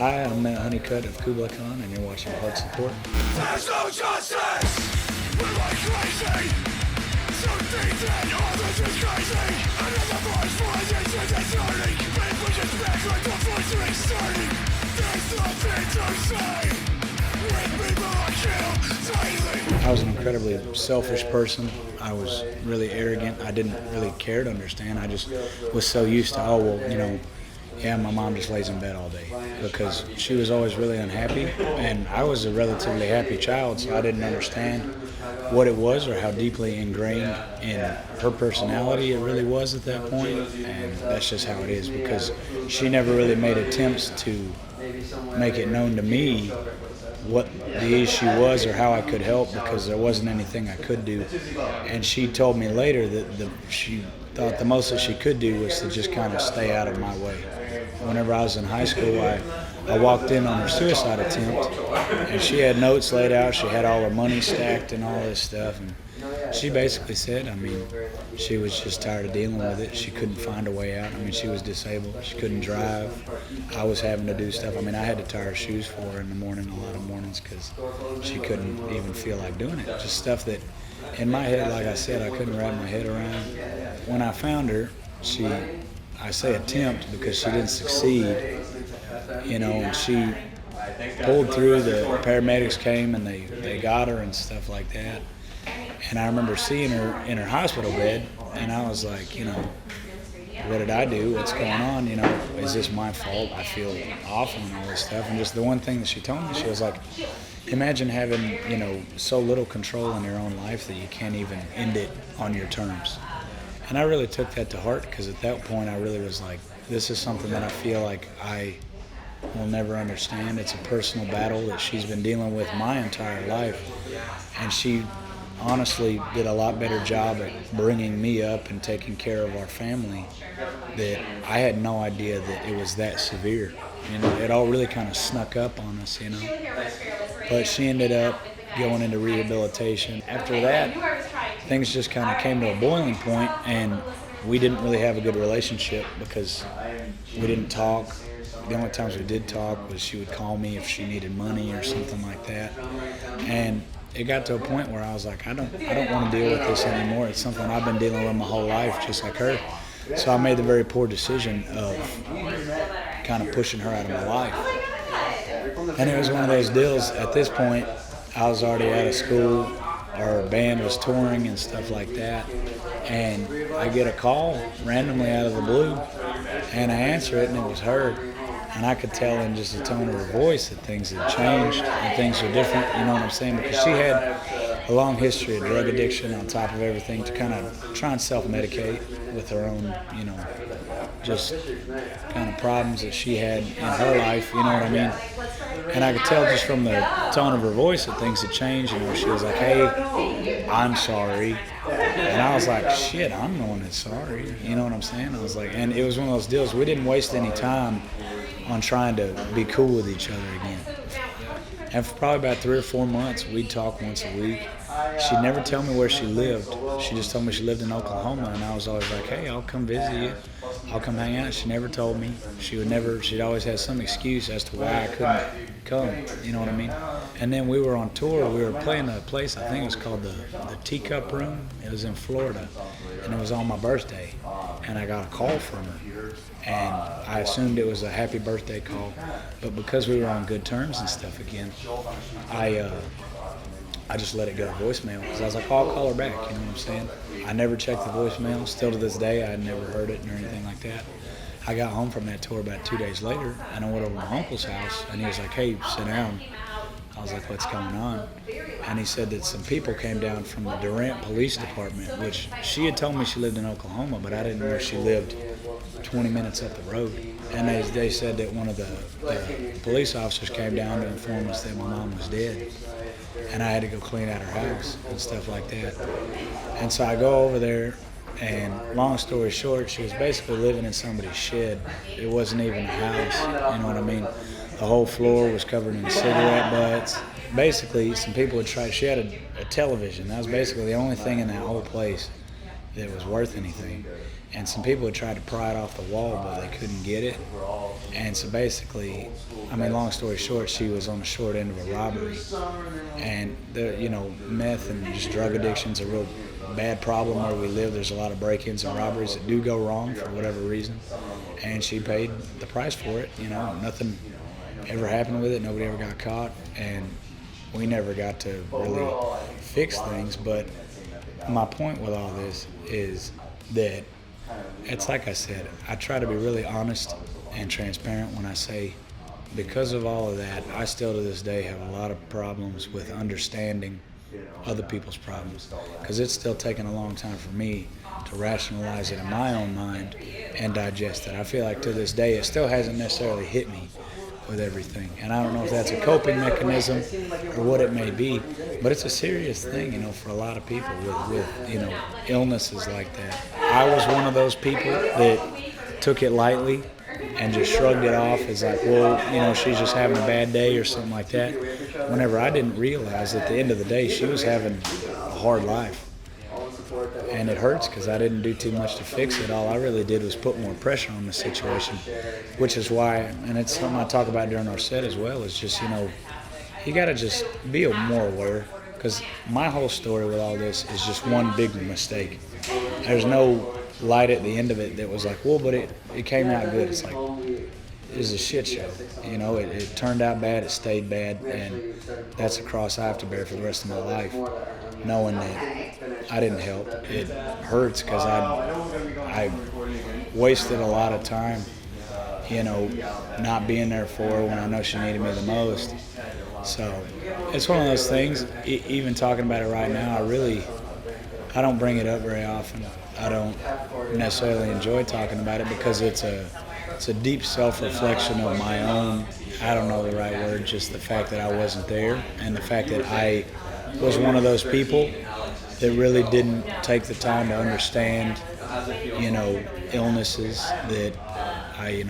Hi, I'm Honeycutt of Kublai Khan, and you're watching HeartSupport. There's no justice! We're like crazy! So deep that all this is crazy! Another voice rises with its learning! We push it back like the voice is starting! There's nothing to say! When people are killed daily! I was an incredibly selfish person. I was really arrogant. I didn't really care to understand. I just was so used to, yeah, my mom just lays in bed all day, because she was always really unhappy, and I was a relatively happy child, so I didn't understand what it was or how deeply ingrained in her personality it really was at that point. And that's just how it is, because she never really made attempts to make it known to me what the issue was or how I could help, because there wasn't anything I could do. And she told me later that she thought the most that she could do was to just kind of stay out of my way. Whenever I was in high school, I walked in on her suicide attempt, and she had notes laid out. She had all her money stacked and all this stuff, and she basically said, she was just tired of dealing with it. She couldn't find a way out. She was disabled. She couldn't drive. I was having to do stuff. I had to tie her shoes for her in the morning, a lot of mornings, because she couldn't even feel like doing it. Just stuff that, in my head, like I said, I couldn't wrap my head around. When I found her, I say attempt because she didn't succeed, and she pulled through. The paramedics came and they got her and stuff like that. And I remember seeing her in her hospital bed, and I was like, what did I do? What's going on? Is this my fault? I feel awful and all this stuff. And just the one thing that she told me, she was like, imagine having, so little control in your own life that you can't even end it on your terms. And I really took that to heart, because at that point I really was like, this is something that I feel like I will never understand. It's a personal battle that she's been dealing with my entire life. And she honestly did a lot better job at bringing me up and taking care of our family, that I had no idea that it was that severe. It all really kind of snuck up on us, But she ended up going into rehabilitation. After that, things just kind of came to a boiling point, and we didn't really have a good relationship because we didn't talk. The only times we did talk was she would call me if she needed money or something like that. And it got to a point where I was like, I don't want to deal with this anymore. It's something I've been dealing with my whole life, just like her. So I made the very poor decision of kind of pushing her out of my life. And it was one of those deals. At this point, I was already out of school. Our band was touring and stuff like that. And I get a call randomly out of the blue, and I answer it, and it was her. And I could tell in just the tone of her voice that things had changed and things were different, you know what I'm saying? Because she had a long history of drug addiction on top of everything, to kind of try and self-medicate with her own, just kind of problems that she had in her life, you know what I mean? And I could tell just from the tone of her voice that things had changed. She was like, hey, I'm sorry. And I was like, shit, I'm the one that's sorry. You know what I'm saying? I was like, and it was one of those deals. We didn't waste any time on trying to be cool with each other again. And for probably about 3 or 4 months, we'd talk once a week. She'd never tell me where she lived. She just told me she lived in Oklahoma, and I was always like, hey, I'll come visit you. I'll come hang out. She never told me. She'd always had some excuse as to why I couldn't come, you know what I mean? And then we were on tour. We were playing a place, I think it was called the Teacup Room. It was in Florida, and it was on my birthday. And I got a call from her, and I assumed it was a happy birthday call. But because we were on good terms and stuff again, I just let it go to voicemail, because I was like, I'll call her back, you know what I'm saying? I never checked the voicemail. Still to this day, I had never heard it or anything like that. I got home from that tour about 2 days later, and I went over to my uncle's house, and he was like, hey, sit down. I was like, what's going on? And he said that some people came down from the Durant Police Department, which she had told me she lived in Oklahoma, but I didn't know she lived 20 minutes up the road. And they said that one of the police officers came down to inform us that my mom was dead. And I had to go clean out her house and stuff like that. And so I go over there, and long story short, she was basically living in somebody's shed. It wasn't even a house, you know what I mean? The whole floor was covered in cigarette butts. Basically, some people had tried, she had a television. That was basically the only thing in that whole place that was worth anything. And some people had tried to pry it off the wall, but they couldn't get it. And so basically, I mean, long story short, she was on the short end of a robbery. And meth and just drug addiction's a real bad problem where we live. There's a lot of break-ins and robberies that do go wrong for whatever reason. And she paid the price for it. Nothing ever happened with it. Nobody ever got caught. And we never got to really fix things. But my point with all this is that it's like I said, I try to be really honest and transparent when I say, because of all of that, I still to this day have a lot of problems with understanding other people's problems, because it's still taking a long time for me to rationalize it in my own mind and digest it. I feel like to this day it still hasn't necessarily hit me with everything, and I don't know if that's a coping mechanism or what it may be, but it's a serious thing, for a lot of people with illnesses like that. I was one of those people that took it lightly and just shrugged it off as like, well, she's just having a bad day or something like that, whenever I didn't realize at the end of the day she was having a hard life. And it hurts because I didn't do too much to fix it. All I really did was put more pressure on the situation, which is why, and it's something I talk about during our set as well, is just, you got to just be more aware, because my whole story with all this is just one big mistake. There's no light at the end of it that was like, well, but it came out good. It's like, it was a shit show. It turned out bad, it stayed bad, and that's a cross I have to bear for the rest of my life, knowing that I didn't help. It hurts because I wasted a lot of time, not being there for her when I know she needed me the most. So it's one of those things, even talking about it right now, I don't bring it up very often. I don't necessarily enjoy talking about it because it's a deep self-reflection of my own, I don't know the right word, just the fact that I wasn't there, and the fact that I was one of those people that really didn't take the time to understand, illnesses that I,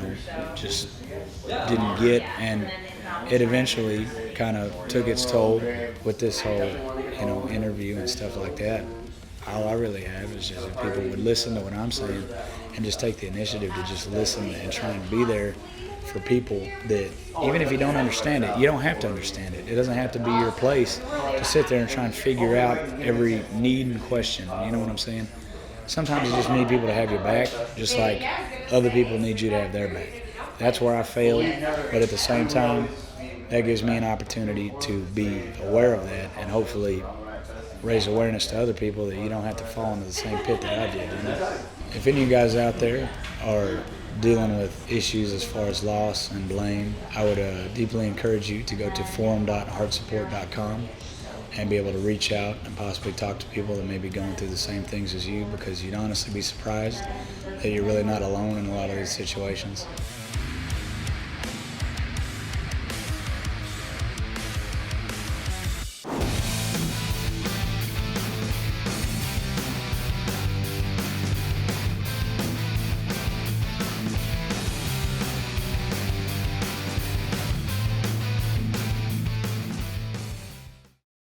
just didn't get, and it eventually kind of took its toll with this whole, interview and stuff like that. All I really have is just if people would listen to what I'm saying and just take the initiative to just listen and try and be there for people that, even if you don't understand it, you don't have to understand it. It doesn't have to be your place to sit there and try and figure out every need and question. You know what I'm saying? Sometimes you just need people to have your back, just like other people need you to have their back. That's where I failed, but at the same time, that gives me an opportunity to be aware of that and hopefully raise awareness to other people that you don't have to fall into the same pit that I did. If any of you guys out there are dealing with issues as far as loss and blame, I would deeply encourage you to go to forum.heartsupport.com and be able to reach out and possibly talk to people that may be going through the same things as you, because you'd honestly be surprised that you're really not alone in a lot of these situations.